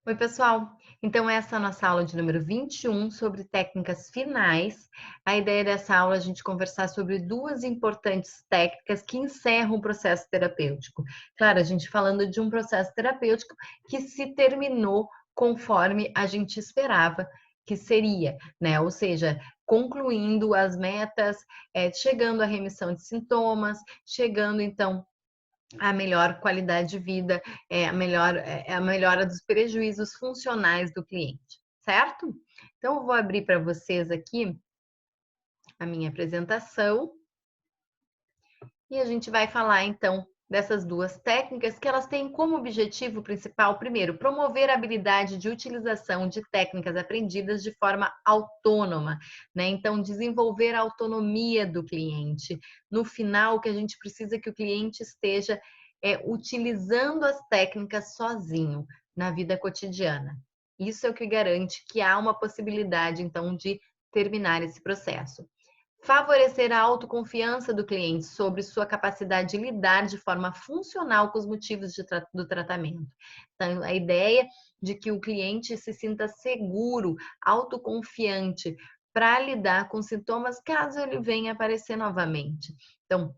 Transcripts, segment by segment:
Oi, pessoal. Então, essa é a nossa aula de número 21 sobre técnicas finais. A ideia dessa aula é a gente conversar sobre duas importantes técnicas que encerram o processo terapêutico. Claro, a gente falando de um processo terapêutico que se terminou conforme a gente esperava que seria, né? Ou seja, concluindo as metas, chegando à remissão de sintomas, chegando então a melhor qualidade de vida, a melhora dos prejuízos funcionais do cliente, certo? Então, eu vou abrir para vocês aqui a minha apresentação e a gente vai falar então dessas duas técnicas que elas têm como objetivo principal, primeiro, promover a habilidade de utilização de técnicas aprendidas de forma autônoma, né? Então, desenvolver a autonomia do cliente. No final, o que a gente precisa é que o cliente esteja utilizando as técnicas sozinho na vida cotidiana. Isso é o que garante que há uma possibilidade, então, de terminar esse processo. Favorecer a autoconfiança do cliente sobre sua capacidade de lidar de forma funcional com os motivos do tratamento. Então, a ideia de que o cliente se sinta seguro, autoconfiante para lidar com sintomas caso ele venha aparecer novamente. Então,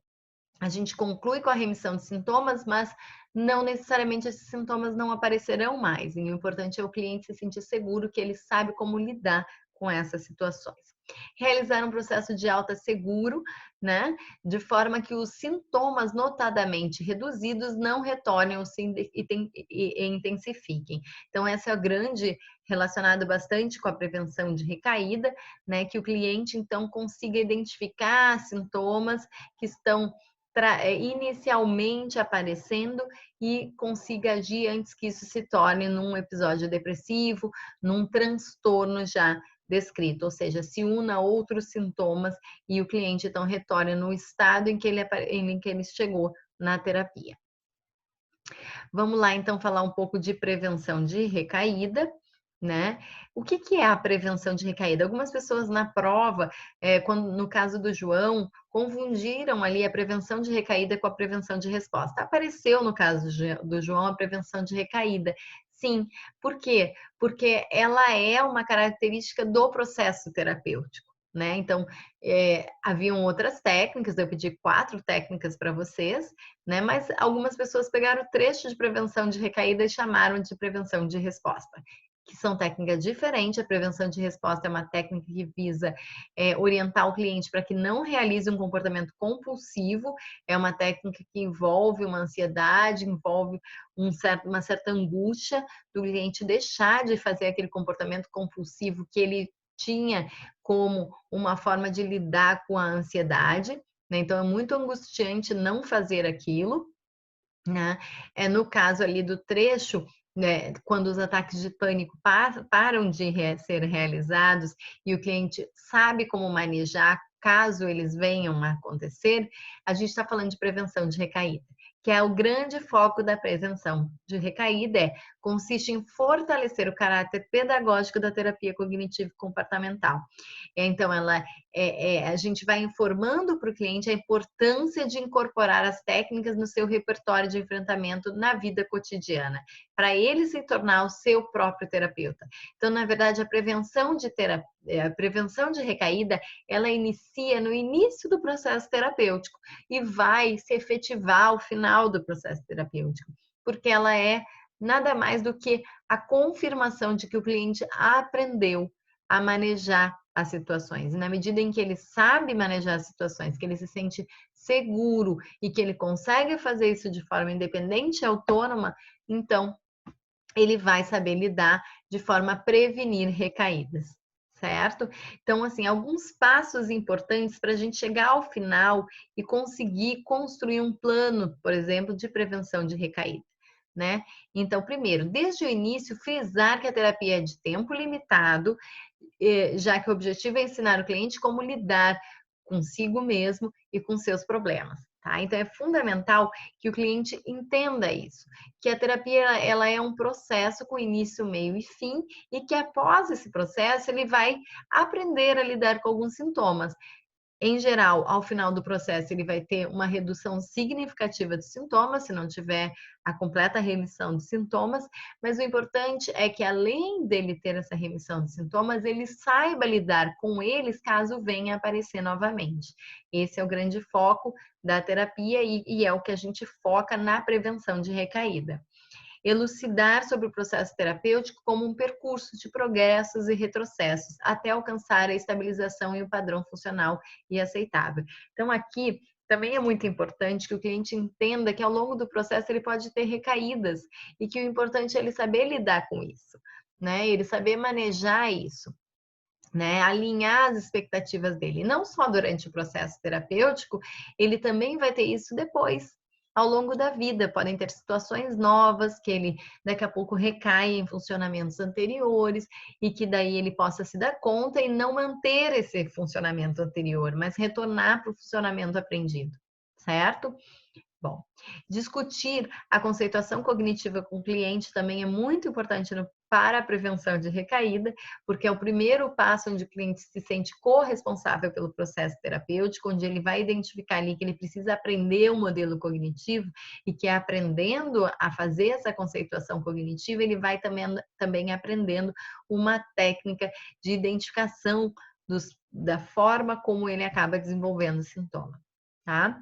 a gente conclui com a remissão de sintomas, mas não necessariamente esses sintomas não aparecerão mais. E o importante é o cliente se sentir seguro que ele sabe como lidar com essas situações. Realizar um processo de alta seguro, né? De forma que os sintomas notadamente reduzidos não retornem e intensifiquem. Então, essa é a grande relacionado bastante com a prevenção de recaída, né? Que o cliente então consiga identificar sintomas que estão inicialmente aparecendo e consiga agir antes que isso se torne num episódio depressivo, num transtorno já descrito, ou seja, se una a outros sintomas e o cliente então retorne no estado em que ele chegou na terapia. Vamos lá então falar um pouco de prevenção de recaída, né? O que é a prevenção de recaída? Algumas pessoas na prova, no caso do João, confundiram ali a prevenção de recaída com a prevenção de resposta. Apareceu no caso do João a prevenção de recaída. Sim, por quê? Porque ela é uma característica do processo terapêutico. Né? Então, haviam outras técnicas, eu pedi 4 técnicas para vocês, né? Mas algumas pessoas pegaram o trecho de prevenção de recaída e chamaram de prevenção de resposta, que são técnicas diferentes. A prevenção de resposta é uma técnica que visa orientar o cliente para que não realize um comportamento compulsivo, é uma técnica que envolve uma ansiedade, envolve uma certa angústia do cliente deixar de fazer aquele comportamento compulsivo que ele tinha como uma forma de lidar com a ansiedade, né? Então, é muito angustiante não fazer aquilo, né? No caso ali do trecho, né, quando os ataques de pânico param de ser realizados e o cliente sabe como manejar caso eles venham a acontecer, a gente está falando de prevenção de recaída, que é o grande foco da prevenção de recaída, consiste em fortalecer o caráter pedagógico da terapia cognitivo-comportamental. Então, a gente vai informando para o cliente a importância de incorporar as técnicas no seu repertório de enfrentamento na vida cotidiana, para ele se tornar o seu próprio terapeuta. Então, na verdade, a prevenção de recaída, ela inicia no início do processo terapêutico e vai se efetivar ao final do processo terapêutico, porque ela é nada mais do que a confirmação de que o cliente aprendeu a manejar as situações. E na medida em que ele sabe manejar as situações, que ele se sente seguro e que ele consegue fazer isso de forma independente e autônoma, então ele vai saber lidar de forma a prevenir recaídas, certo? Então, assim, alguns passos importantes para a gente chegar ao final e conseguir construir um plano, por exemplo, de prevenção de recaída. Né? Então, primeiro, desde o início, frisar que a terapia é de tempo limitado, já que o objetivo é ensinar o cliente como lidar consigo mesmo e com seus problemas. Tá? Então, é fundamental que o cliente entenda isso, que a terapia ela é um processo com início, meio e fim, e que após esse processo ele vai aprender a lidar com alguns sintomas. Em geral, ao final do processo, ele vai ter uma redução significativa de sintomas, se não tiver a completa remissão de sintomas, mas o importante é que, além dele ter essa remissão de sintomas, ele saiba lidar com eles caso venha aparecer novamente. Esse é o grande foco da terapia e é o que a gente foca na prevenção de recaída. Elucidar sobre o processo terapêutico como um percurso de progressos e retrocessos até alcançar a estabilização e o padrão funcional e aceitável. Então, aqui também é muito importante que o cliente entenda que ao longo do processo ele pode ter recaídas e que o importante é ele saber lidar com isso, né? Ele saber manejar isso. Né, alinhar as expectativas dele, não só durante o processo terapêutico, ele também vai ter isso depois, ao longo da vida. Podem ter situações novas que ele daqui a pouco recai em funcionamentos anteriores e que daí ele possa se dar conta e não manter esse funcionamento anterior, mas retornar para o funcionamento aprendido, certo? Bom, discutir a conceituação cognitiva com o cliente também é muito importante para a prevenção de recaída, porque é o primeiro passo onde o cliente se sente corresponsável pelo processo terapêutico, onde ele vai identificar ali que ele precisa aprender o modelo cognitivo e que aprendendo a fazer essa conceituação cognitiva, ele vai também aprendendo uma técnica de identificação da forma como ele acaba desenvolvendo o sintoma, tá?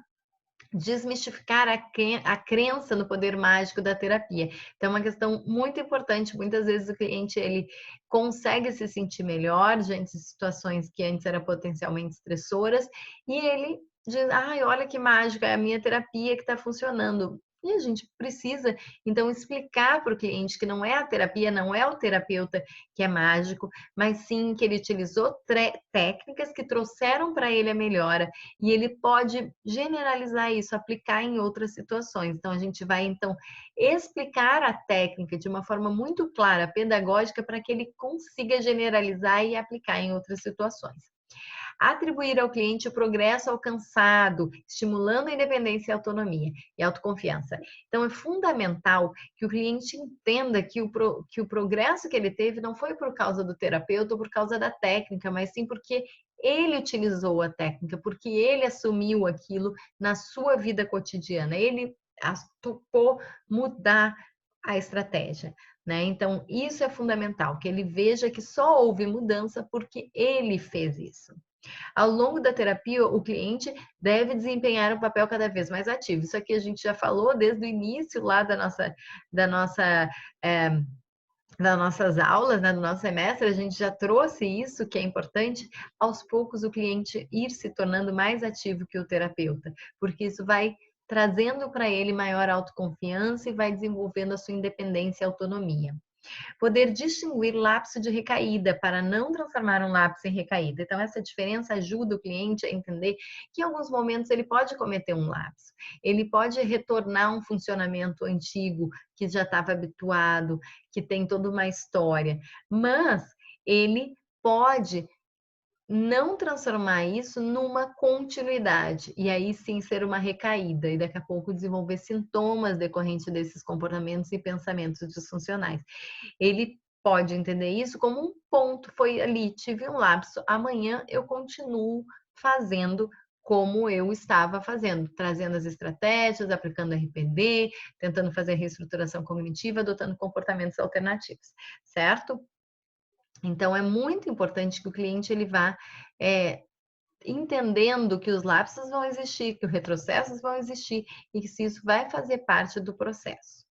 Desmistificar a crença no poder mágico da terapia. Então, é uma questão muito importante. Muitas vezes o cliente ele consegue se sentir melhor diante de situações que antes eram potencialmente estressoras e ele diz: ai, olha que mágica, é a minha terapia que está funcionando. E a gente precisa, então, explicar para o cliente que não é a terapia, não é o terapeuta que é mágico, mas sim que ele utilizou técnicas que trouxeram para ele a melhora e ele pode generalizar isso, aplicar em outras situações. Então, a gente vai, então, explicar a técnica de uma forma muito clara, pedagógica, para que ele consiga generalizar e aplicar em outras situações. Atribuir ao cliente o progresso alcançado, estimulando a independência e a autonomia e a autoconfiança. Então, é fundamental que o cliente entenda que o progresso que ele teve não foi por causa do terapeuta ou por causa da técnica, mas sim porque ele utilizou a técnica, porque ele assumiu aquilo na sua vida cotidiana, ele topou mudar a estratégia. Né? Então, isso é fundamental, que ele veja que só houve mudança porque ele fez isso. Ao longo da terapia, o cliente deve desempenhar um papel cada vez mais ativo. Isso aqui a gente já falou desde o início lá da nossa é, das nossas aulas, né, do nosso semestre, a gente já trouxe isso, que é importante, aos poucos o cliente ir se tornando mais ativo que o terapeuta, porque isso vai trazendo para ele maior autoconfiança e vai desenvolvendo a sua independência e autonomia. Poder distinguir lapso de recaída para não transformar um lapso em recaída. Então, essa diferença ajuda o cliente a entender que em alguns momentos ele pode cometer um lapso, ele pode retornar a um funcionamento antigo que já estava habituado, que tem toda uma história, mas ele pode não transformar isso numa continuidade e aí sim ser uma recaída e daqui a pouco desenvolver sintomas decorrentes desses comportamentos e pensamentos disfuncionais. Ele pode entender isso como um ponto, foi ali, tive um lapso, amanhã eu continuo fazendo como eu estava fazendo, trazendo as estratégias, aplicando RPD, tentando fazer reestruturação cognitiva, adotando comportamentos alternativos, certo? Então, é muito importante que o cliente ele vá entendendo que os lapsos vão existir, que os retrocessos vão existir e que se isso vai fazer parte do processo.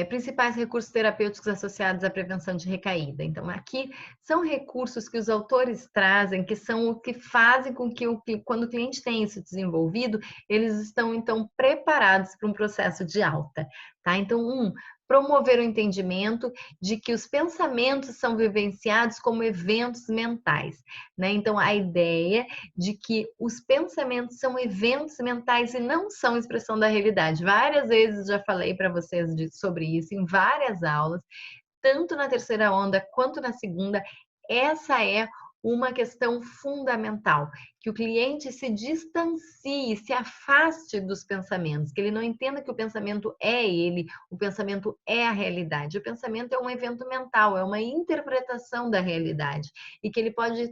Principais recursos terapêuticos associados à prevenção de recaída. Então, aqui são recursos que os autores trazem, que são o que fazem com que, quando o cliente tem isso desenvolvido, eles estão, então, preparados para um processo de alta, tá? Então, promover o entendimento de que os pensamentos são vivenciados como eventos mentais, né? Então, a ideia de que os pensamentos são eventos mentais e não são expressão da realidade. Várias vezes já falei para vocês sobre isso em várias aulas, tanto na terceira onda quanto na segunda. Essa é uma questão fundamental, que o cliente se distancie, se afaste dos pensamentos, que ele não entenda que o pensamento é ele, o pensamento é a realidade. O pensamento é um evento mental, é uma interpretação da realidade e que ele pode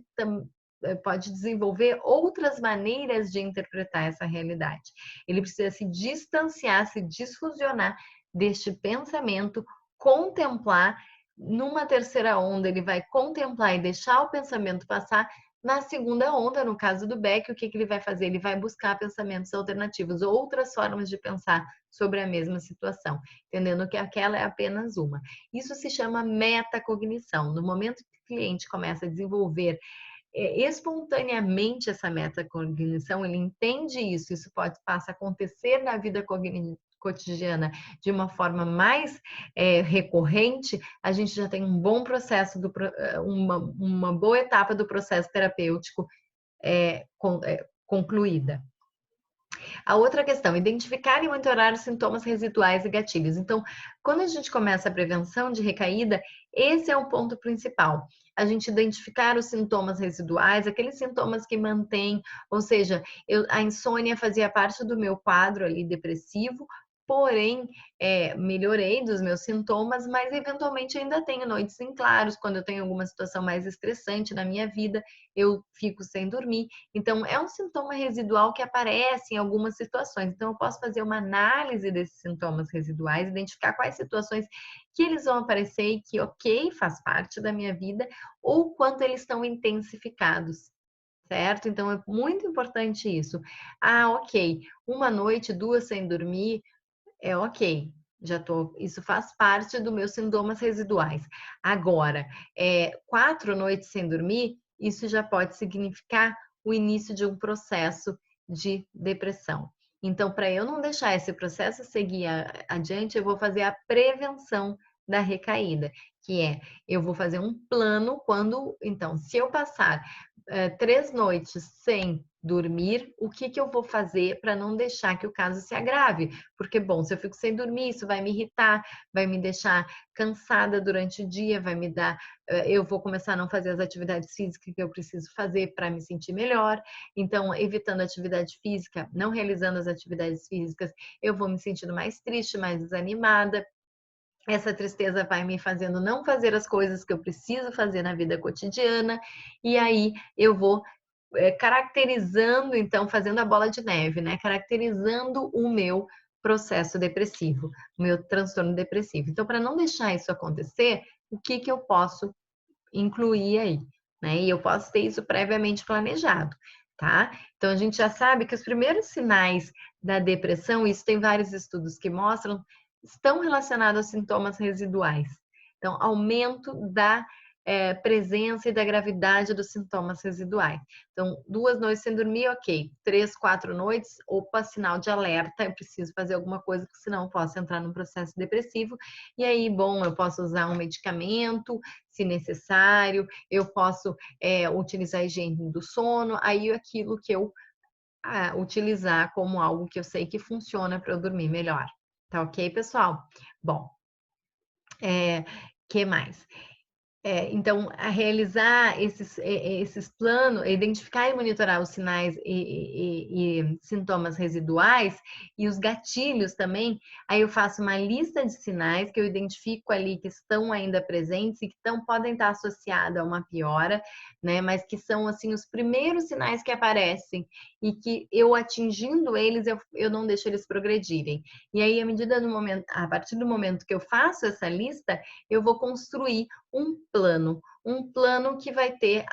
pode desenvolver outras maneiras de interpretar essa realidade. Ele precisa se distanciar, se desfusionar deste pensamento, contemplar. Numa terceira onda, ele vai contemplar e deixar o pensamento passar. Na segunda onda, no caso do Beck, o que ele vai fazer? Ele vai buscar pensamentos alternativos, outras formas de pensar sobre a mesma situação, entendendo que aquela é apenas uma. Isso se chama metacognição. No momento que o cliente começa a desenvolver espontaneamente essa metacognição, ele entende isso, passa a acontecer na vida cotidiana de uma forma mais recorrente, a gente já tem um bom processo, uma boa etapa do processo terapêutico concluída. A outra questão, identificar e monitorar os sintomas residuais e gatilhos. Então, quando a gente começa a prevenção de recaída, esse é o ponto principal. A gente identificar os sintomas residuais, aqueles sintomas que mantêm, ou seja, a insônia fazia parte do meu quadro ali depressivo, porém, melhorei dos meus sintomas, mas eventualmente ainda tenho noites em claros, quando eu tenho alguma situação mais estressante na minha vida, eu fico sem dormir. Então, é um sintoma residual que aparece em algumas situações. Então, eu posso fazer uma análise desses sintomas residuais, identificar quais situações que eles vão aparecer e que, ok, faz parte da minha vida, ou quanto eles estão intensificados. Certo? Então, é muito importante isso. Ah, ok, uma noite, duas sem dormir, ok, isso faz parte dos meus sintomas residuais. Agora, 4 noites sem dormir, isso já pode significar o início de um processo de depressão. Então, para eu não deixar esse processo seguir adiante, eu vou fazer a prevenção da recaída, que eu vou fazer um plano então, se eu passar 3 noites sem dormir, o que eu vou fazer para não deixar que o caso se agrave? Porque, bom, se eu fico sem dormir, isso vai me irritar, vai me deixar cansada durante o dia, eu vou começar a não fazer as atividades físicas que eu preciso fazer para me sentir melhor. Então, evitando atividade física, não realizando as atividades físicas, eu vou me sentindo mais triste, mais desanimada. Essa tristeza vai me fazendo não fazer as coisas que eu preciso fazer na vida cotidiana, e aí eu vou caracterizando, então, fazendo a bola de neve, né? Caracterizando o meu processo depressivo, o meu transtorno depressivo. Então, para não deixar isso acontecer, o que eu posso incluir aí, né? E eu posso ter isso previamente planejado, tá? Então, a gente já sabe que os primeiros sinais da depressão, isso tem vários estudos que mostram, estão relacionados aos sintomas residuais. Então, aumento da presença e da gravidade dos sintomas residuais. Então, 2 noites sem dormir, ok. 3, 4 noites, opa, sinal de alerta, eu preciso fazer alguma coisa, porque senão eu posso entrar num processo depressivo. E aí, bom, eu posso usar um medicamento, se necessário, eu posso utilizar a higiene do sono, aí aquilo que eu utilizar como algo que eu sei que funciona para eu dormir melhor. Tá ok, pessoal? Bom, que mais? Então, a realizar esses planos, identificar e monitorar os sinais e sintomas residuais e os gatilhos também, aí eu faço uma lista de sinais que eu identifico ali que estão ainda presentes e que podem estar associados a uma piora, né? Mas que são, assim, os primeiros sinais que aparecem e que eu atingindo eles, eu não deixo eles progredirem. E aí, a partir do momento que eu faço essa lista, eu vou construir um plano que vai ter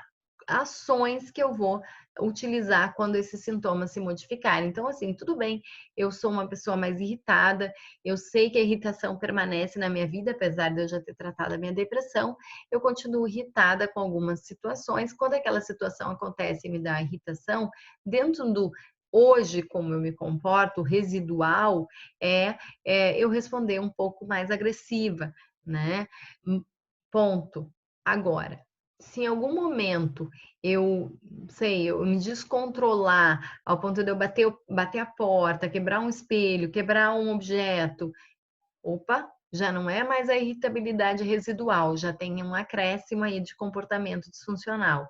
ações que eu vou utilizar quando esses sintomas se modificarem. Então, assim, tudo bem, eu sou uma pessoa mais irritada, eu sei que a irritação permanece na minha vida, apesar de eu já ter tratado a minha depressão, eu continuo irritada com algumas situações. Quando aquela situação acontece e me dá irritação, dentro do hoje, como eu me comporto, residual, eu responder um pouco mais agressiva, né? Ponto. Agora, se em algum momento eu me descontrolar ao ponto de eu bater a porta, quebrar um espelho, quebrar um objeto, opa, já não é mais a irritabilidade residual, já tem um acréscimo aí de comportamento disfuncional,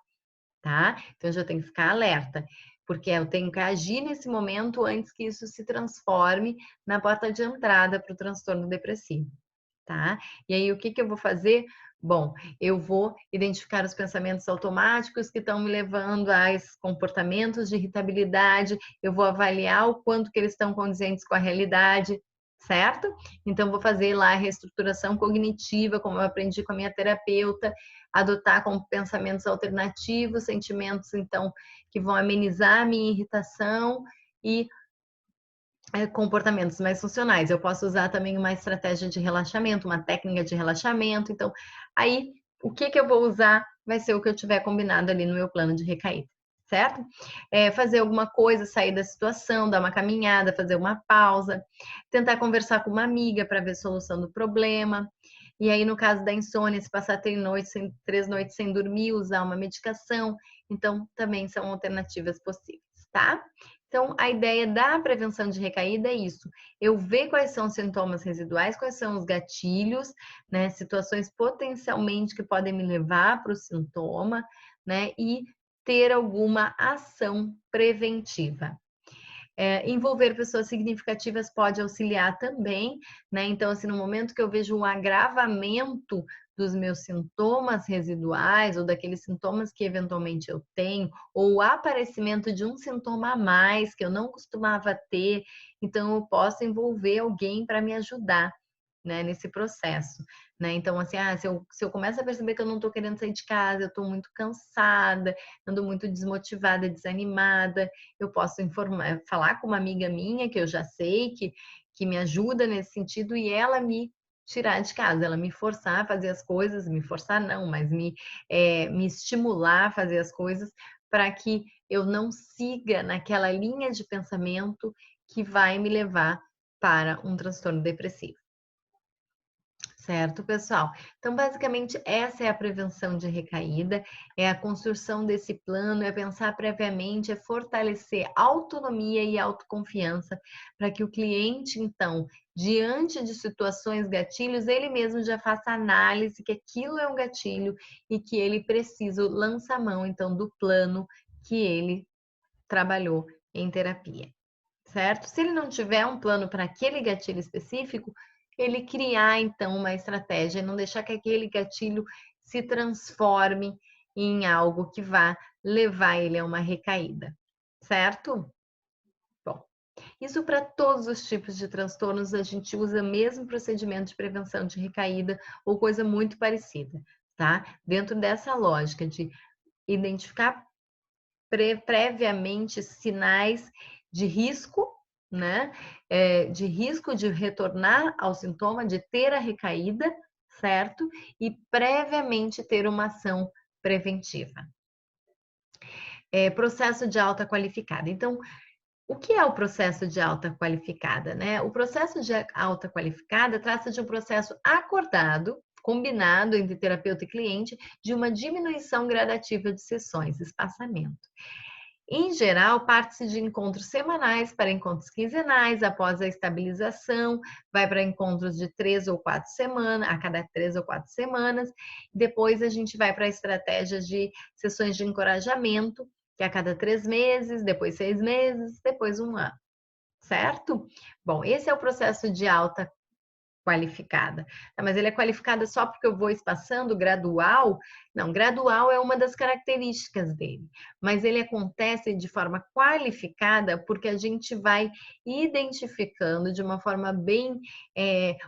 tá? Então eu já tenho que ficar alerta, porque eu tenho que agir nesse momento antes que isso se transforme na porta de entrada para o transtorno depressivo. tá? E aí, o que que eu vou fazer? Bom, eu vou identificar os pensamentos automáticos que estão me levando a esses comportamentos de irritabilidade, eu vou avaliar o quanto que eles estão condizentes com a realidade, certo? Então, vou fazer lá a reestruturação cognitiva, como eu aprendi com a minha terapeuta, adotar como pensamentos alternativos, sentimentos, então, que vão amenizar a minha irritação e comportamentos mais funcionais. Eu posso usar também uma estratégia de relaxamento, uma técnica de relaxamento. Então, aí, o que que eu vou usar vai ser o que eu tiver combinado ali no meu plano de recaída, certo? Fazer alguma coisa, sair da situação, dar uma caminhada, fazer uma pausa, tentar conversar com uma amiga para ver a solução do problema. E aí, no caso da insônia, se passar 3 noites sem dormir, usar uma medicação. Então, também são alternativas possíveis, tá? Então, a ideia da prevenção de recaída é isso: eu ver quais são os sintomas residuais, quais são os gatilhos, né, situações potencialmente que podem me levar para o sintoma, né, e ter alguma ação preventiva. Envolver pessoas significativas pode auxiliar também, né? Então, assim, no momento que eu vejo um agravamento dos meus sintomas residuais ou daqueles sintomas que eventualmente eu tenho, ou o aparecimento de um sintoma a mais que eu não costumava ter, então eu posso envolver alguém para me ajudar, né, nesse processo, né? Então, assim, se eu começo a perceber que eu não estou querendo sair de casa, eu estou muito cansada, ando muito desmotivada, desanimada, eu posso falar com uma amiga minha que eu já sei que me ajuda nesse sentido e ela me tirar de casa, ela me forçar a fazer as coisas, me forçar não, mas me estimular a fazer as coisas para que eu não siga naquela linha de pensamento que vai me levar para um transtorno depressivo. Certo, pessoal? Então, basicamente, essa é a prevenção de recaída, é a construção desse plano, é pensar previamente, é fortalecer autonomia e autoconfiança para que o cliente, então, diante de situações gatilhos, ele mesmo já faça análise que aquilo é um gatilho e que ele precisa lançar mão, então, do plano que ele trabalhou em terapia, certo? Se ele não tiver um plano para aquele gatilho específico, ele criar então uma estratégia, não deixar que aquele gatilho se transforme em algo que vá levar ele a uma recaída, certo? Bom, isso para todos os tipos de transtornos a gente usa o mesmo procedimento de prevenção de recaída ou coisa muito parecida, tá? Dentro dessa lógica de identificar previamente sinais de risco, né? De risco de retornar ao sintoma, de ter a recaída, certo? E previamente ter uma ação preventiva. Processo de alta qualificada. Então, o que é o processo de alta qualificada, né? O processo de alta qualificada trata de um processo acordado, combinado entre terapeuta e cliente, de uma diminuição gradativa de sessões, espaçamento. Em geral, parte-se de encontros semanais para encontros quinzenais, após a estabilização, vai para encontros de 3 ou 4 semanas, a cada 3 ou 4 semanas. Depois a gente vai para estratégias de sessões de encorajamento, que é a cada 3 meses, depois 6 meses, depois 1 ano, certo? Bom, esse é o processo de alta qualificada. Mas ele é qualificada só porque eu vou espaçando gradual? Não, gradual é uma das características dele, mas ele acontece de forma qualificada porque a gente vai identificando de uma forma bem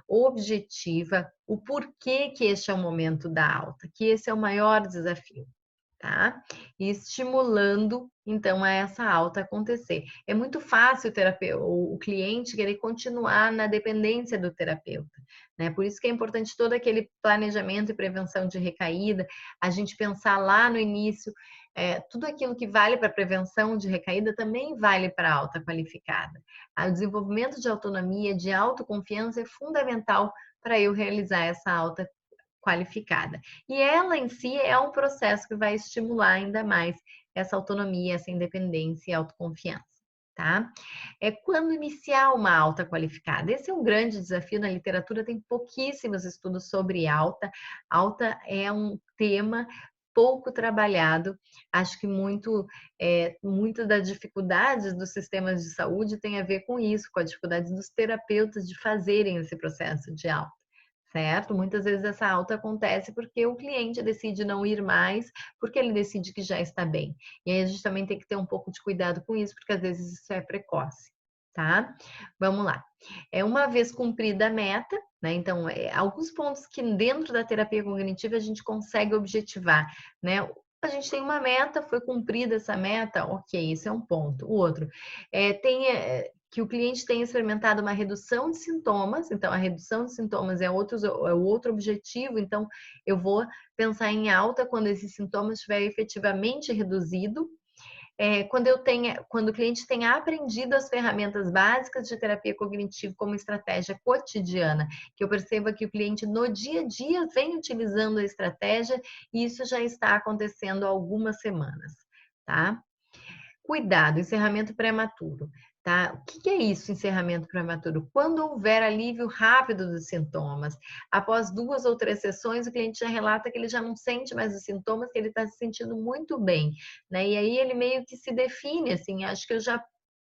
objetiva o porquê que este é o momento da alta, que esse é o maior desafio. Tá? E estimulando, então, a essa alta acontecer. É muito fácil o cliente querer continuar na dependência do terapeuta, né? Por isso que é importante todo aquele planejamento e prevenção de recaída, a gente pensar lá no início, tudo aquilo que vale para prevenção de recaída também vale para a alta qualificada. O desenvolvimento de autonomia, de autoconfiança é fundamental para eu realizar essa alta qualificada. E ela em si é um processo que vai estimular ainda mais essa autonomia, essa independência e autoconfiança, tá? Quando iniciar uma alta qualificada. Esse é um grande desafio na literatura, tem pouquíssimos estudos sobre alta. Alta é um tema pouco trabalhado. Acho que muito das dificuldades dos sistemas de saúde tem a ver com isso, com a dificuldade dos terapeutas de fazerem esse processo de alta, certo? Muitas vezes essa alta acontece porque o cliente decide não ir mais, porque ele decide que já está bem. E aí a gente também tem que ter um pouco de cuidado com isso, porque às vezes isso é precoce, tá? Vamos lá. Uma vez cumprida a meta, né? Então, alguns pontos que dentro da terapia cognitiva a gente consegue objetivar, né? A gente tem uma meta, foi cumprida essa meta, ok, esse é um ponto. O outro, que o cliente tenha experimentado uma redução de sintomas, então a redução de sintomas é o outro objetivo, então eu vou pensar em alta quando esses sintomas estiverem efetivamente reduzido. Quando o cliente tenha aprendido as ferramentas básicas de terapia cognitiva como estratégia cotidiana, que eu perceba que o cliente no dia a dia vem utilizando a estratégia e isso já está acontecendo há algumas semanas, tá? Cuidado, encerramento prematuro, tá? O que é isso, encerramento prematuro? Quando houver alívio rápido dos sintomas, após 2 ou 3 sessões, o cliente já relata que ele já não sente mais os sintomas, que ele está se sentindo muito bem, né? E aí ele meio que se define assim, acho que eu já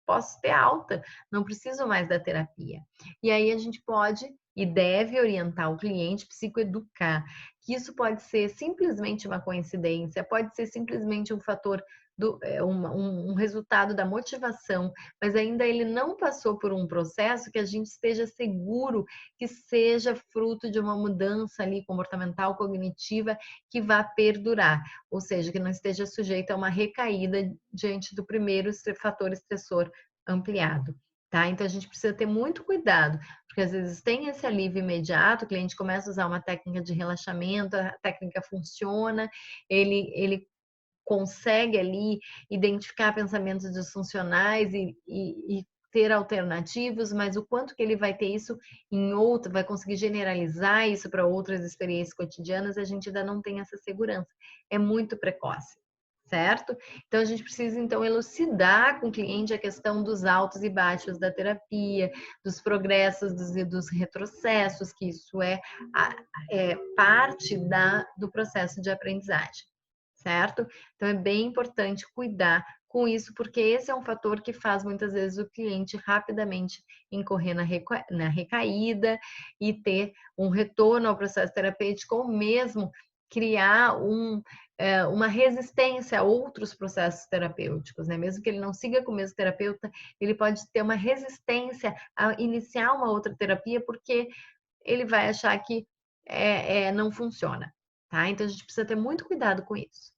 posso ter alta, não preciso mais da terapia. E aí a gente pode e deve orientar o cliente, psicoeducar, que isso pode ser simplesmente uma coincidência, pode ser simplesmente um fator um resultado da motivação, mas ainda ele não passou por um processo que a gente esteja seguro que seja fruto de uma mudança ali comportamental, cognitiva, que vá perdurar, ou seja, que não esteja sujeito a uma recaída diante do primeiro fator estressor ampliado. Tá? Então a gente precisa ter muito cuidado, porque às vezes tem esse alívio imediato, o cliente começa a usar uma técnica de relaxamento, a técnica funciona, ele consegue ali identificar pensamentos disfuncionais e ter alternativos, mas o quanto que ele vai ter isso em outro, vai conseguir generalizar isso para outras experiências cotidianas, a gente ainda não tem essa segurança. É muito precoce. Certo? Então a gente precisa então elucidar com o cliente a questão dos altos e baixos da terapia, dos progressos, dos retrocessos, que isso é parte do processo de aprendizagem, certo? Então é bem importante cuidar com isso, porque esse é um fator que faz muitas vezes o cliente rapidamente incorrer na recaída e ter um retorno ao processo terapêutico, ou mesmo criar uma resistência a outros processos terapêuticos, né? Mesmo que ele não siga com o mesmo terapeuta, ele pode ter uma resistência a iniciar uma outra terapia, porque ele vai achar que não funciona, tá? Então a gente precisa ter muito cuidado com isso.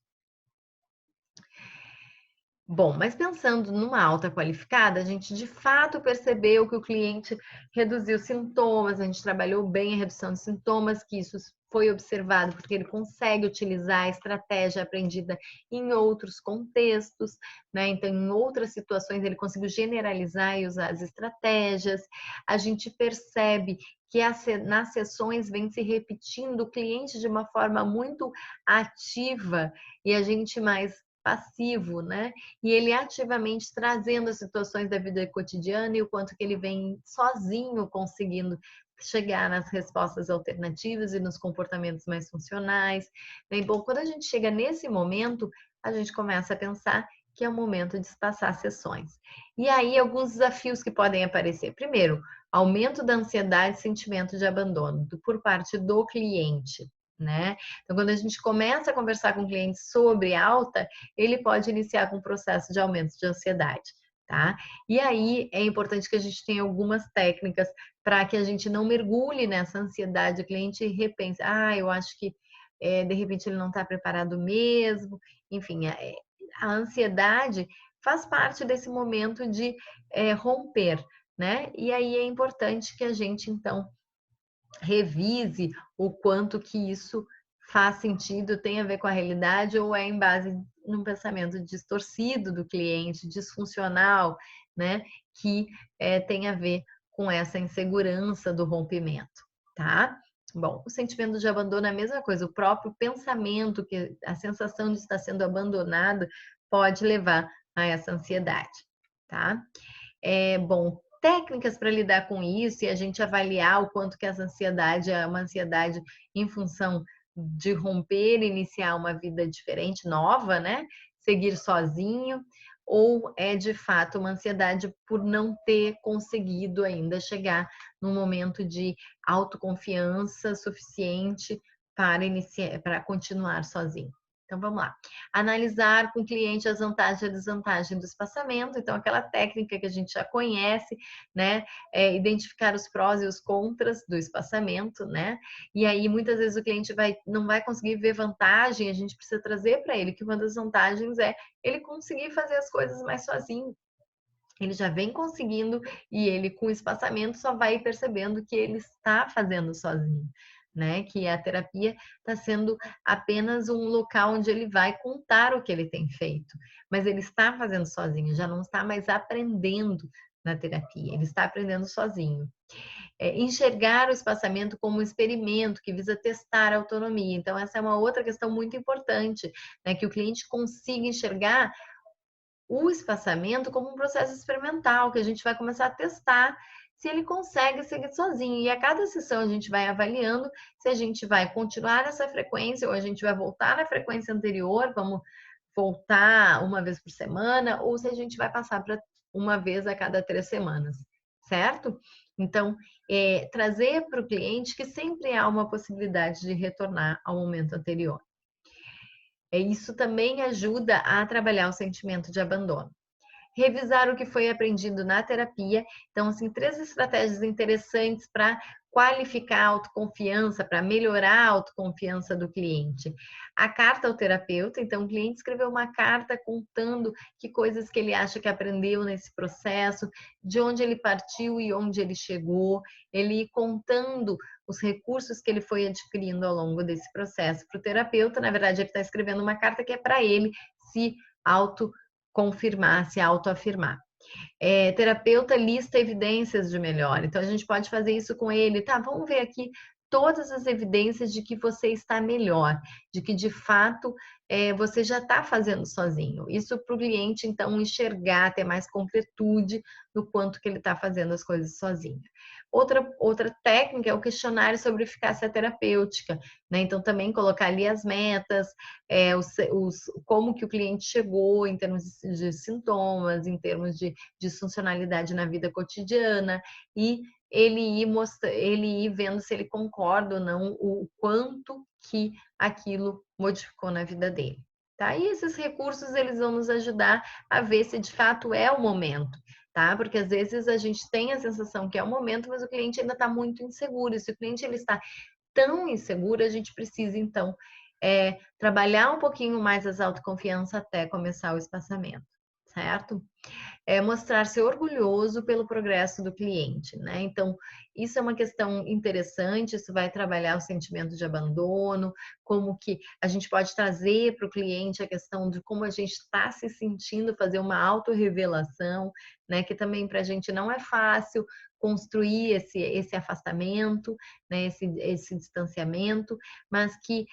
Bom, mas pensando numa alta qualificada, a gente de fato percebeu que o cliente reduziu sintomas, a gente trabalhou bem a redução de sintomas, que isso foi observado porque ele consegue utilizar a estratégia aprendida em outros contextos, né? Então, em outras situações, ele conseguiu generalizar e usar as estratégias. A gente percebe que nas sessões vem se repetindo o cliente de uma forma muito ativa e a gente mais passivo, né? E ele ativamente trazendo as situações da vida cotidiana e o quanto que ele vem sozinho conseguindo chegar nas respostas alternativas e nos comportamentos mais funcionais. Bem, bom, quando a gente chega nesse momento, a gente começa a pensar que é o momento de espaçar sessões. E aí, alguns desafios que podem aparecer. Primeiro, aumento da ansiedade e sentimento de abandono por parte do cliente, né? Então, quando a gente começa a conversar com o cliente sobre alta, ele pode iniciar com um processo de aumento de ansiedade, tá? E aí é importante que a gente tenha algumas técnicas para que a gente não mergulhe nessa ansiedade, o cliente repense, eu acho que de repente ele não está preparado mesmo, enfim, a ansiedade faz parte desse momento de romper, né? E aí é importante que a gente então revise o quanto que isso faz sentido, tem a ver com a realidade ou é em base num pensamento distorcido do cliente, disfuncional, né? Que tem a ver com essa insegurança do rompimento, tá? Bom, o sentimento de abandono é a mesma coisa, o próprio pensamento, que a sensação de estar sendo abandonado pode levar a essa ansiedade, tá? Bom, técnicas para lidar com isso e a gente avaliar o quanto que essa ansiedade é uma ansiedade em função de romper, iniciar uma vida diferente, nova, né? Seguir sozinho. ou é de fato uma ansiedade por não ter conseguido ainda chegar num momento de autoconfiança suficiente para iniciar, para continuar sozinho. Então vamos lá. Analisar com o cliente as vantagens e a desvantagem do espaçamento. Então, aquela técnica que a gente já conhece, né? Identificar os prós e os contras do espaçamento, né? E aí, muitas vezes, o cliente não vai conseguir ver vantagem, a gente precisa trazer para ele que uma das vantagens é ele conseguir fazer as coisas mais sozinho. Ele já vem conseguindo e ele, com o espaçamento, só vai percebendo que ele está fazendo sozinho, né? Que a terapia está sendo apenas um local onde ele vai contar o que ele tem feito, mas ele está fazendo sozinho, já não está mais aprendendo na terapia, ele está aprendendo sozinho. Enxergar o espaçamento como um experimento que visa testar a autonomia. Então, essa é uma outra questão muito importante, né? Que o cliente consiga enxergar o espaçamento como um processo experimental, que a gente vai começar a testar se ele consegue seguir sozinho. E a cada sessão a gente vai avaliando se a gente vai continuar nessa frequência ou a gente vai voltar na frequência anterior, vamos voltar uma vez por semana, ou se a gente vai passar para uma vez a cada 3 semanas, certo? Então, trazer para o cliente que sempre há uma possibilidade de retornar ao momento anterior. Isso também ajuda a trabalhar o sentimento de abandono. Revisar o que foi aprendido na terapia. Então, assim, 3 estratégias interessantes para qualificar a autoconfiança, para melhorar a autoconfiança do cliente. A carta ao terapeuta, então o cliente escreveu uma carta contando que coisas que ele acha que aprendeu nesse processo, de onde ele partiu e onde ele chegou, ele contando os recursos que ele foi adquirindo ao longo desse processo. Para o terapeuta, na verdade, ele está escrevendo uma carta que é para ele se autoconfirmar, se autoafirmar. Terapeuta lista evidências de melhora. Então, a gente pode fazer isso com ele. Tá, vamos ver aqui todas as evidências de que você está melhor, de que de fato você já está fazendo sozinho. Isso para o cliente, então, enxergar, ter mais concretude no quanto que ele está fazendo as coisas sozinho. Outra técnica é o questionário sobre eficácia terapêutica, né? Então, também colocar ali as metas, como que o cliente chegou em termos de sintomas, em termos de disfuncionalidade na vida cotidiana, e ele ir vendo se ele concorda ou não, o quanto que aquilo modificou na vida dele. Tá? E esses recursos, eles vão nos ajudar a ver se de fato é o momento, tá? Porque às vezes a gente tem a sensação que é o momento, mas o cliente ainda está muito inseguro. E se o cliente ele está tão inseguro, a gente precisa, então, trabalhar um pouquinho mais essa autoconfiança até começar o espaçamento, certo? Mostrar-se orgulhoso pelo progresso do cliente, né? Então, isso é uma questão interessante, isso vai trabalhar o sentimento de abandono, como que a gente pode trazer para o cliente a questão de como a gente está se sentindo, fazer uma autorrevelação, né? Que também para a gente não é fácil construir esse afastamento, né? Esse distanciamento, mas que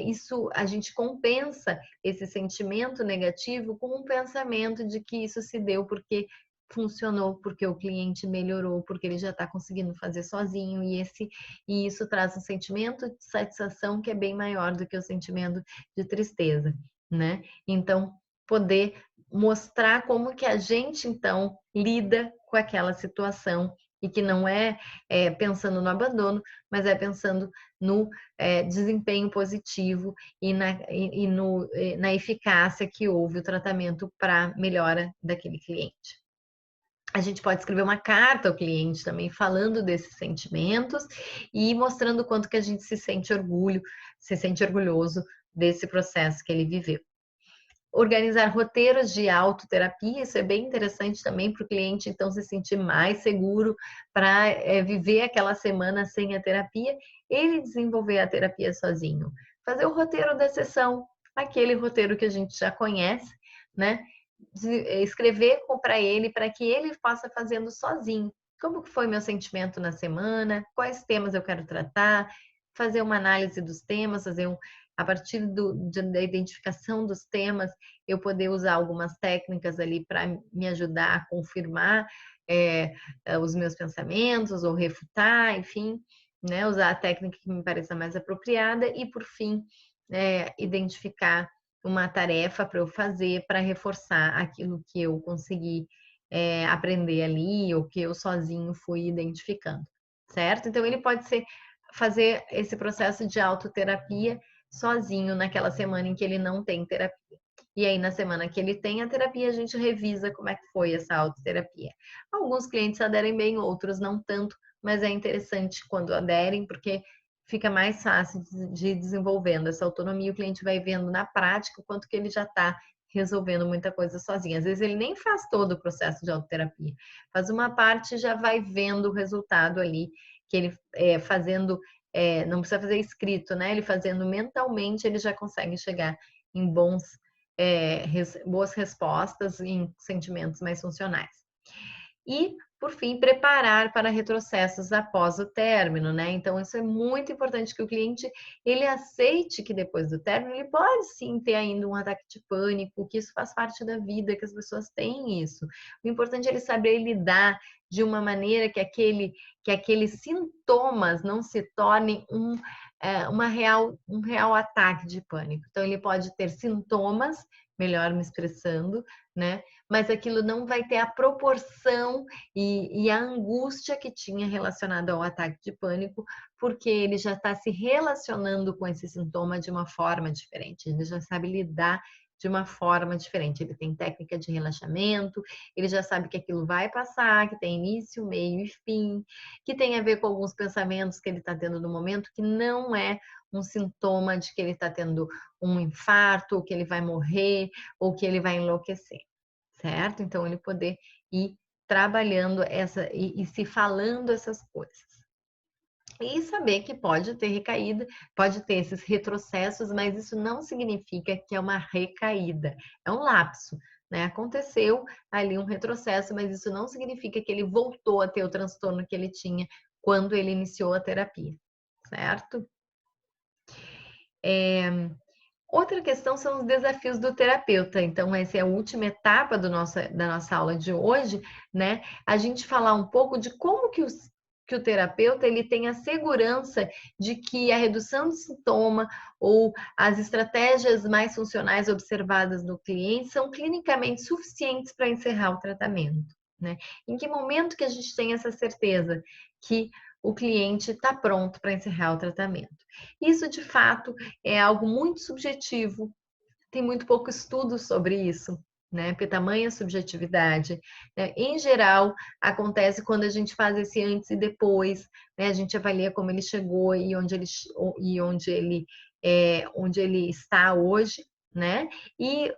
isso a gente compensa esse sentimento negativo com um pensamento de que isso se deu porque funcionou, porque o cliente melhorou, porque ele já está conseguindo fazer sozinho, e isso traz um sentimento de satisfação que é bem maior do que o sentimento de tristeza, né? Então, poder mostrar como que a gente, então, lida com aquela situação e que não pensando no abandono, mas é pensando no desempenho positivo e na eficácia que houve o tratamento para melhora daquele cliente. A gente pode escrever uma carta ao cliente também falando desses sentimentos e mostrando o quanto que a gente se sente orgulhoso desse processo que ele viveu. Organizar roteiros de autoterapia, isso é bem interessante também para o cliente, então, se sentir mais seguro para viver aquela semana sem a terapia, ele desenvolver a terapia sozinho. Fazer o roteiro da sessão, aquele roteiro que a gente já conhece, né? Escrever para ele, para que ele possa fazendo sozinho. Como que foi meu sentimento na semana? Quais temas eu quero tratar? Fazer uma análise dos temas, a partir da identificação dos temas, eu poder usar algumas técnicas ali para me ajudar a confirmar os meus pensamentos ou refutar, enfim, né? Usar a técnica que me pareça mais apropriada e, por fim, identificar uma tarefa para eu fazer para reforçar aquilo que eu consegui aprender ali ou que eu sozinho fui identificando, certo? Então ele pode fazer esse processo de autoterapia sozinho naquela semana em que ele não tem terapia. E aí, na semana que ele tem a terapia, a gente revisa como é que foi essa autoterapia. Alguns clientes aderem bem, outros não tanto, mas é interessante quando aderem, porque fica mais fácil de desenvolvendo essa autonomia. O cliente vai vendo na prática o quanto que ele já está resolvendo muita coisa sozinho. Às vezes ele nem faz todo o processo de autoterapia, faz uma parte e já vai vendo o resultado ali, que ele fazendo, não precisa fazer escrito, né? Ele fazendo mentalmente, ele já consegue chegar em boas respostas em sentimentos mais funcionais. E, por fim, preparar para retrocessos após o término, né? Então, isso é muito importante que o cliente, ele aceite que depois do término, ele pode sim ter ainda um ataque de pânico, que isso faz parte da vida, que as pessoas têm isso. O importante é ele saber lidar de uma maneira que aqueles sintomas não se tornem um real ataque de pânico. Então, ele pode ter sintomas, melhor me expressando, né? Mas aquilo não vai ter a proporção e a angústia que tinha relacionado ao ataque de pânico, porque ele já está se relacionando com esse sintoma de uma forma diferente, ele já sabe lidar de uma forma diferente. Ele tem técnica de relaxamento, ele já sabe que aquilo vai passar, que tem início, meio e fim, que tem a ver com alguns pensamentos que ele está tendo no momento, que não é um sintoma de que ele está tendo um infarto, ou que ele vai morrer, ou que ele vai enlouquecer, certo? Então, ele poder ir trabalhando e se falando essas coisas. E saber que pode ter recaída, pode ter esses retrocessos, mas isso não significa que é uma recaída, é um lapso, né? Aconteceu ali um retrocesso, mas isso não significa que ele voltou a ter o transtorno que ele tinha quando ele iniciou a terapia, certo? Outra questão são os desafios do terapeuta. Então, essa é a última etapa da nossa aula de hoje, né? A gente falar um pouco de como que o terapeuta ele tem a segurança de que a redução do sintoma ou as estratégias mais funcionais observadas no cliente são clinicamente suficientes para encerrar o tratamento, né? Em que momento que a gente tem essa certeza que o cliente está pronto para encerrar o tratamento? Isso, de fato, é algo muito subjetivo, tem muito pouco estudo sobre isso, né? Porque tamanha subjetividade, né? Em geral, acontece quando a gente faz esse antes e depois, né? A gente avalia como ele chegou e onde ele está hoje, né? E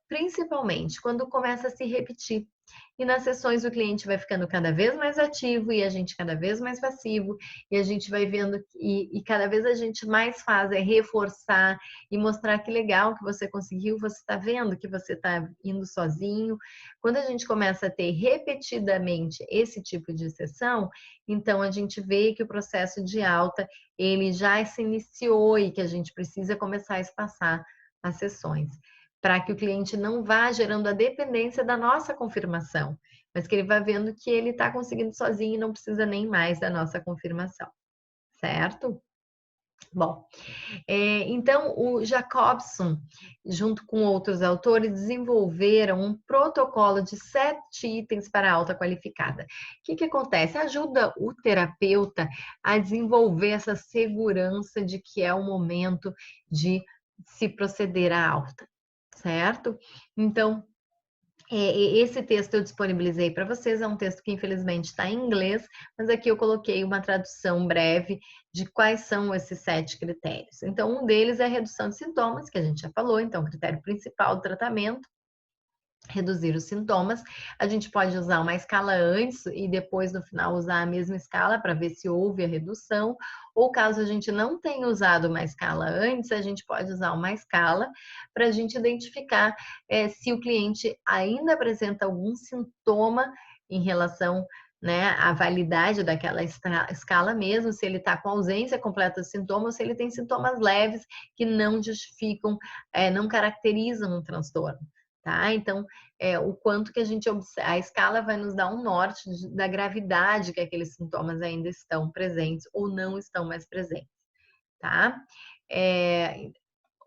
principalmente quando começa a se repetir. E nas sessões o cliente vai ficando cada vez mais ativo e a gente cada vez mais passivo, e a gente vai vendo e cada vez a gente mais faz é reforçar e mostrar que legal que você conseguiu, você está vendo que você está indo sozinho. Quando a gente começa a ter repetidamente esse tipo de sessão, então a gente vê que o processo de alta ele já se iniciou e que a gente precisa começar a espaçar as sessões, para que o cliente não vá gerando a dependência da nossa confirmação, mas que ele vá vendo que ele está conseguindo sozinho e não precisa nem mais da nossa confirmação, certo? Bom, então o Jacobson, junto com outros autores, desenvolveram um protocolo de 7 itens para a alta qualificada. O que acontece? Ajuda o terapeuta a desenvolver essa segurança de que é o momento de se proceder à alta, certo? Então, esse texto eu disponibilizei para vocês, é um texto que infelizmente está em inglês, mas aqui eu coloquei uma tradução breve de quais são esses 7 critérios. Então, um deles é a redução de sintomas, que a gente já falou, então, o critério principal do tratamento, reduzir os sintomas. A gente pode usar uma escala antes e depois no final usar a mesma escala para ver se houve a redução, ou caso a gente não tenha usado uma escala antes, a gente pode usar uma escala para a gente identificar se o cliente ainda apresenta algum sintoma em relação, né, à validade daquela escala mesmo, se ele está com ausência completa de sintomas, ou se ele tem sintomas leves que não justificam, não caracterizam um transtorno. Tá? Então, o quanto que a escala vai nos dar um norte da gravidade que aqueles sintomas ainda estão presentes ou não estão mais presentes, tá?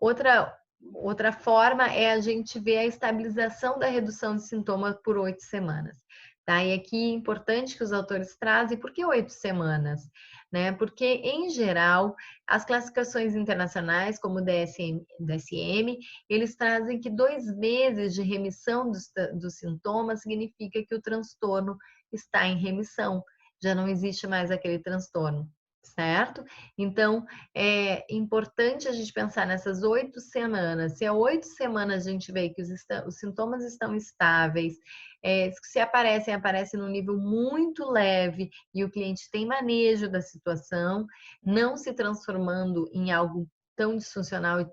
Outra outra forma é a gente ver a estabilização da redução de sintomas por 8 semanas. Tá? E aqui é importante que os autores trazem, por que 8 semanas? Né? Porque, em geral, as classificações internacionais, como o DSM, eles trazem que 2 meses de remissão dos sintomas significa que o transtorno está em remissão, já não existe mais aquele transtorno, certo? Então, é importante a gente pensar nessas 8 semanas. Se há 8 semanas a gente vê que os sintomas estão estáveis, se aparecem num nível muito leve e o cliente tem manejo da situação, não se transformando em algo tão disfuncional e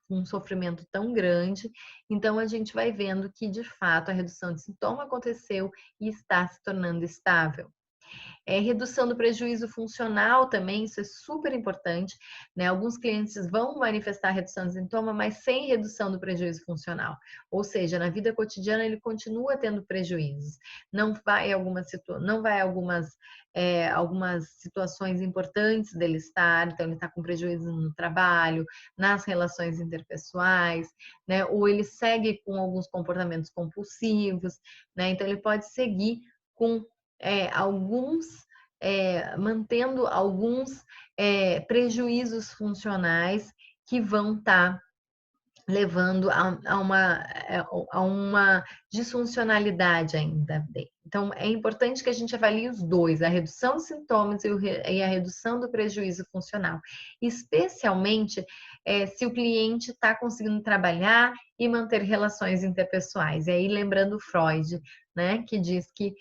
um sofrimento tão grande, então a gente vai vendo que de fato a redução de sintoma aconteceu e está se tornando estável. Redução do prejuízo funcional também, isso é super importante, né? Alguns clientes vão manifestar redução de sintoma, mas sem redução do prejuízo funcional. Ou seja, na vida cotidiana ele continua tendo prejuízos. Não vai algumas situações importantes dele estar, então ele está com prejuízo no trabalho, nas relações interpessoais, né? Ou ele segue com alguns comportamentos compulsivos, né? Então ele pode seguir com mantendo alguns prejuízos funcionais que vão estar levando a uma disfuncionalidade ainda. Então, é importante que a gente avalie os dois, a redução dos sintomas e a redução do prejuízo funcional, especialmente se o cliente está conseguindo trabalhar e manter relações interpessoais. E aí, lembrando Freud, né, que diz que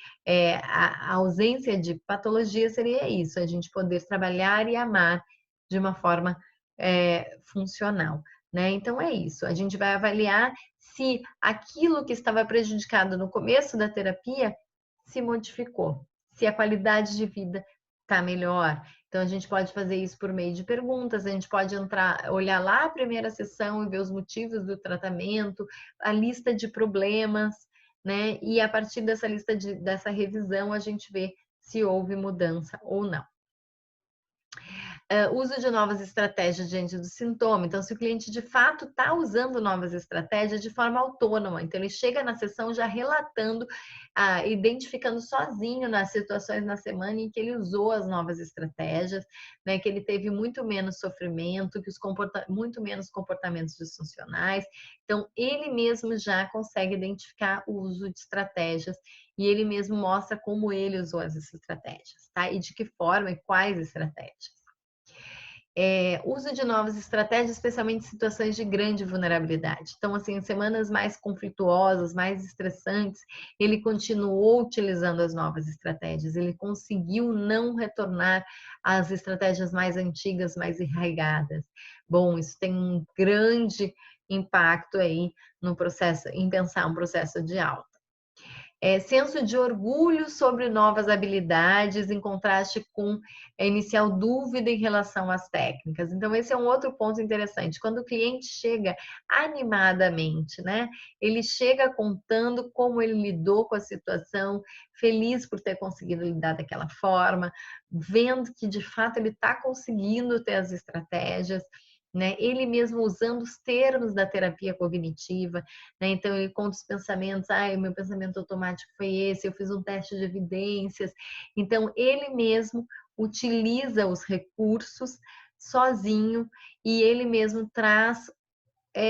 a ausência de patologia seria isso, a gente poder trabalhar e amar de uma forma funcional. Né? Então é isso, a gente vai avaliar se aquilo que estava prejudicado no começo da terapia se modificou, se a qualidade de vida está melhor. Então a gente pode fazer isso por meio de perguntas, a gente pode olhar lá a primeira sessão e ver os motivos do tratamento, a lista de problemas, né? E a partir dessa dessa revisão a gente vê se houve mudança ou não. Uso de novas estratégias diante do sintoma. Então, se o cliente de fato está usando novas estratégias de forma autônoma, então ele chega na sessão já relatando, identificando sozinho nas situações na semana em que ele usou as novas estratégias, né, que ele teve muito menos sofrimento, que muito menos comportamentos disfuncionais. Então, ele mesmo já consegue identificar o uso de estratégias e ele mesmo mostra como ele usou as estratégias, tá? E de que forma e quais estratégias. Uso de novas estratégias, especialmente em situações de grande vulnerabilidade. Então, assim, em semanas mais conflituosas, mais estressantes, ele continuou utilizando as novas estratégias, ele conseguiu não retornar às estratégias mais antigas, mais arraigadas. Bom, isso tem um grande impacto aí no processo, em pensar um processo de alta. Senso de orgulho sobre novas habilidades, em contraste com a inicial dúvida em relação às técnicas. Então, esse é um outro ponto interessante. Quando o cliente chega animadamente, né? Ele chega contando como ele lidou com a situação, feliz por ter conseguido lidar daquela forma, vendo que de fato ele está conseguindo ter as estratégias. Né? Ele mesmo usando os termos da terapia cognitiva, né? Então ele conta os pensamentos, o meu pensamento automático foi esse, eu fiz um teste de evidências. Então ele mesmo utiliza os recursos sozinho e ele mesmo traz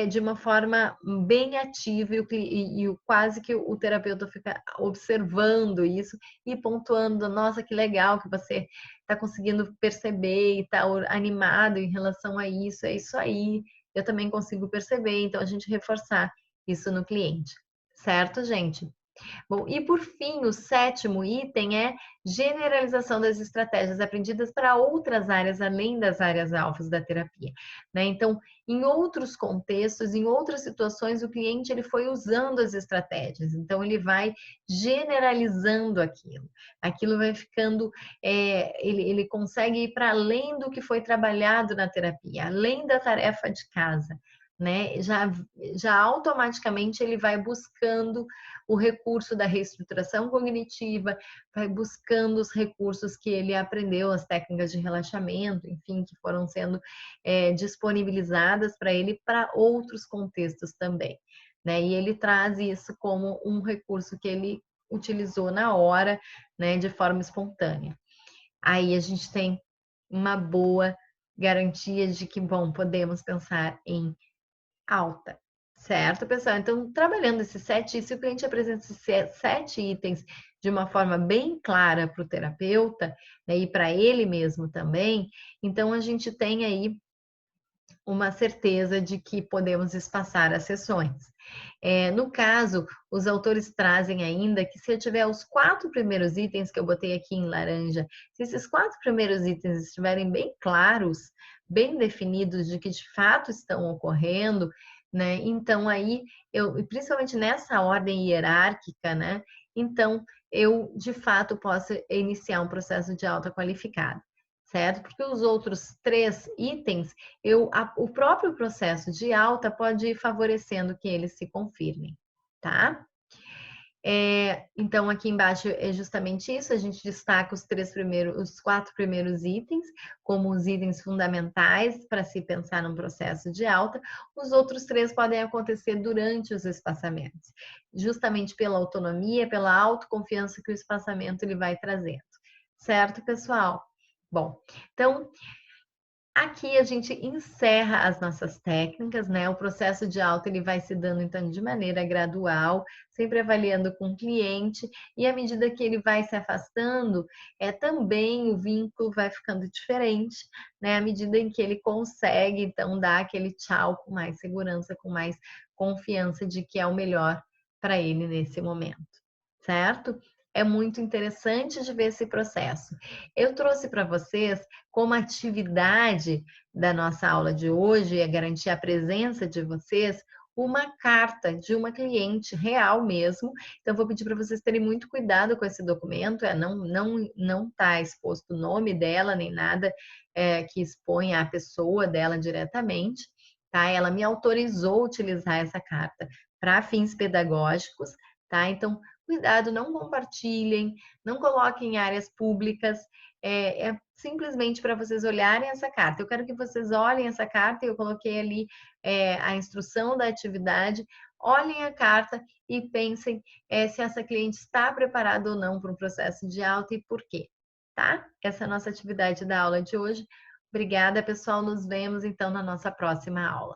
de uma forma bem ativa e quase que o terapeuta fica observando isso e pontuando, nossa, que legal que você está conseguindo perceber e está animado em relação a isso, é isso aí, eu também consigo perceber, então a gente reforçar isso no cliente, certo, gente? Bom, e por fim, o 7º item é generalização das estratégias aprendidas para outras áreas além das áreas alvos da terapia, né? Então, em outros contextos, em outras situações, o cliente ele foi usando as estratégias, então ele vai generalizando aquilo. Aquilo vai ficando, ele consegue ir para além do que foi trabalhado na terapia, além da tarefa de casa. né? Já automaticamente ele vai buscando o recurso da reestruturação cognitiva, vai buscando os recursos que ele aprendeu, as técnicas de relaxamento, enfim, que foram sendo disponibilizadas para ele para outros contextos também, né? E ele traz isso como um recurso que ele utilizou na hora, né, de forma espontânea. Aí a gente tem uma boa garantia de que, bom, podemos pensar em alta, certo, pessoal? Então, trabalhando esses 7, se o cliente apresenta esses 7 itens de uma forma bem clara para o terapeuta, né, e para ele mesmo também, então a gente tem aí uma certeza de que podemos espaçar as sessões. No caso, os autores trazem ainda que se eu tiver os 4 primeiros itens que eu botei aqui em laranja, se esses 4 primeiros itens estiverem bem claros, bem definidos de que de fato estão ocorrendo, né? Então aí principalmente nessa ordem hierárquica, né? Então eu de fato posso iniciar um processo de alta qualificada, certo? Porque os outros 3 itens, o próprio processo de alta pode ir favorecendo que eles se confirmem, tá? Então, aqui embaixo é justamente isso, a gente destaca os 4 primeiros itens como os itens fundamentais para se pensar num processo de alta. Os outros 3 podem acontecer durante os espaçamentos, justamente pela autonomia, pela autoconfiança que o espaçamento ele vai trazendo, certo, pessoal? Bom, então aqui a gente encerra as nossas técnicas, né? O processo de alta ele vai se dando então de maneira gradual, sempre avaliando com o cliente, e à medida que ele vai se afastando, também o vínculo vai ficando diferente, né? À medida em que ele consegue então dar aquele tchau com mais segurança, com mais confiança de que é o melhor para ele nesse momento, certo? É muito interessante de ver esse processo. Eu trouxe para vocês como atividade da nossa aula de hoje, e garantir a presença de vocês, uma carta de uma cliente real mesmo. Então, vou pedir para vocês terem muito cuidado com esse documento, não está exposto o nome dela, nem nada que exponha a pessoa dela diretamente, tá? Ela me autorizou a utilizar essa carta para fins pedagógicos, tá? Então, cuidado, não compartilhem, não coloquem em áreas públicas, simplesmente para vocês olharem essa carta. Eu quero que vocês olhem essa carta, eu coloquei ali a instrução da atividade, olhem a carta e pensem se essa cliente está preparada ou não para um processo de alta e por quê, tá? Essa é a nossa atividade da aula de hoje. Obrigada, pessoal. Nos vemos então na nossa próxima aula.